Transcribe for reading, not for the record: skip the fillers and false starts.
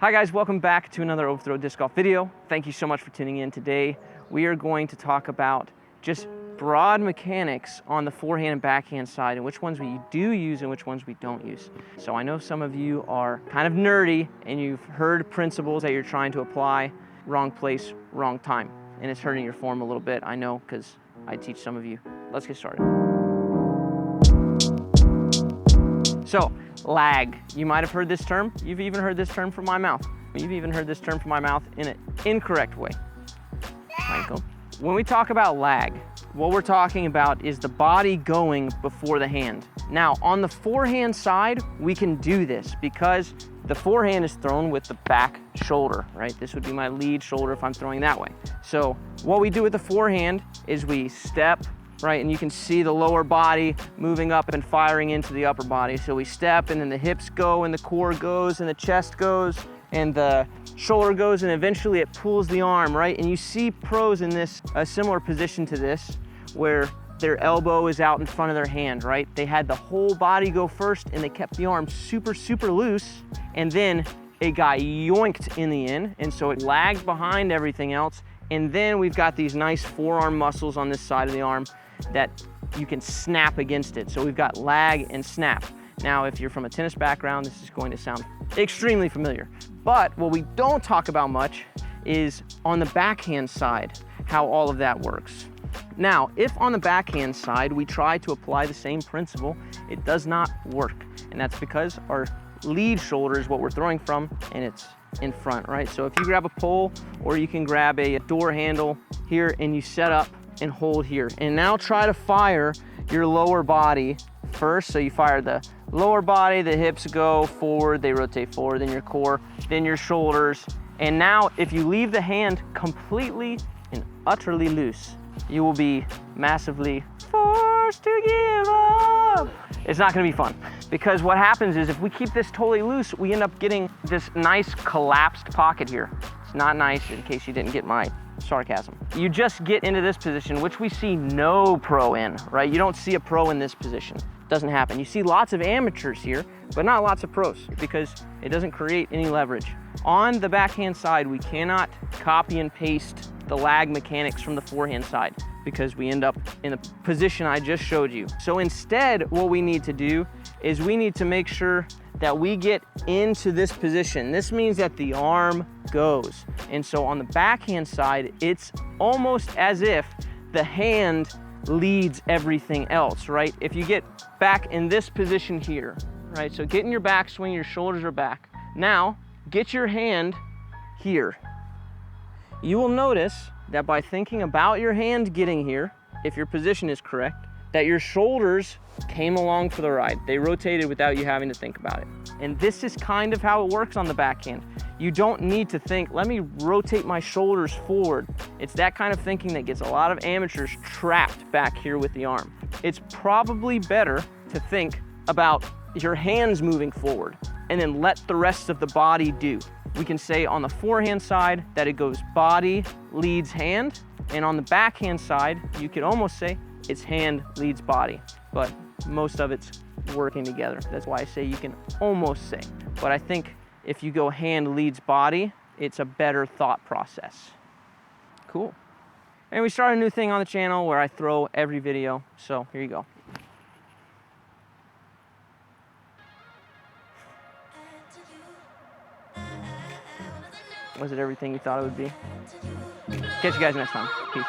Hi guys, welcome back to another Overthrow Disc Golf video. Thank you so much for tuning in. Today we are going to talk about just broad mechanics on the forehand and backhand side and which ones we do use and which ones we don't use. So I know some of you are kind of nerdy and you've heard principles that you're trying to apply. Wrong place, wrong time. And it's hurting your form a little bit, I know, because I teach some of you. Let's get started. So, lag. You might have heard this term. You've even heard this term from my mouth. You've even heard this term from my mouth in an incorrect way. Michael. When we talk about lag, what we're talking about is the body going before the hand. Now, on the forehand side, we can do this because the forehand is thrown with the back shoulder, right? This would be my lead shoulder if I'm throwing that way. So what we do with the forehand is we step, right? And you can see the lower body moving up and firing into the upper body. So we step and then the hips go and the core goes and the chest goes and the shoulder goes and eventually it pulls the arm, right? And you see pros in this, a similar position to this, where their elbow is out in front of their hand, right? They had the whole body go first and they kept the arm super, super loose, and then it got yoinked in the end, and so it lagged behind everything else. And then we've got these nice forearm muscles on this side of the arm that you can snap against it. So we've got lag and snap. Now, if you're from a tennis background, this is going to sound extremely familiar. But what we don't talk about much is on the backhand side, how all of that works. Now, if on the backhand side, we try to apply the same principle, it does not work. And that's because our lead shoulder is what we're throwing from and it's in front, right? So if you grab a pole or you can grab a door handle here and you set up and hold here. And now try to fire your lower body first. So you fire the lower body, the hips go forward, they rotate forward, then your core, then your shoulders. And now if you leave the hand completely and utterly loose, you will be massively forced to give up. It's not gonna be fun, because what happens is if we keep this totally loose, we end up getting this nice collapsed pocket here. It's not nice, in case you didn't get my sarcasm. You just get into this position, which we see no pro in, right? You don't see a pro in this position. It doesn't happen. You see lots of amateurs here, but not lots of pros, because it doesn't create any leverage. On the backhand side, we cannot copy and paste the lag mechanics from the forehand side, because we end up in the position I just showed you. So instead, what we need to do is we need to make sure that we get into this position. This means that the arm goes. And so on the backhand side, it's almost as if the hand leads everything else, right? If you get back in this position here, right? So get in your backswing, your shoulders are back. Now, get your hand here. You will notice that by thinking about your hand getting here, if your position is correct, that your shoulders came along for the ride. They rotated without you having to think about it. And this is kind of how it works on the backhand. You don't need to think, let me rotate my shoulders forward. It's that kind of thinking that gets a lot of amateurs trapped back here with the arm. It's probably better to think about your hands moving forward and then let the rest of the body do. We can say on the forehand side that it goes body leads hand, and on the backhand side, you could almost say it's hand leads body, but most of it's working together. That's why I say you can almost say. But I think if you go hand leads body, it's a better thought process. Cool. And we started a new thing on the channel where I throw every video, so here you go. Was it everything you thought it would be? Catch you guys next time. Peace.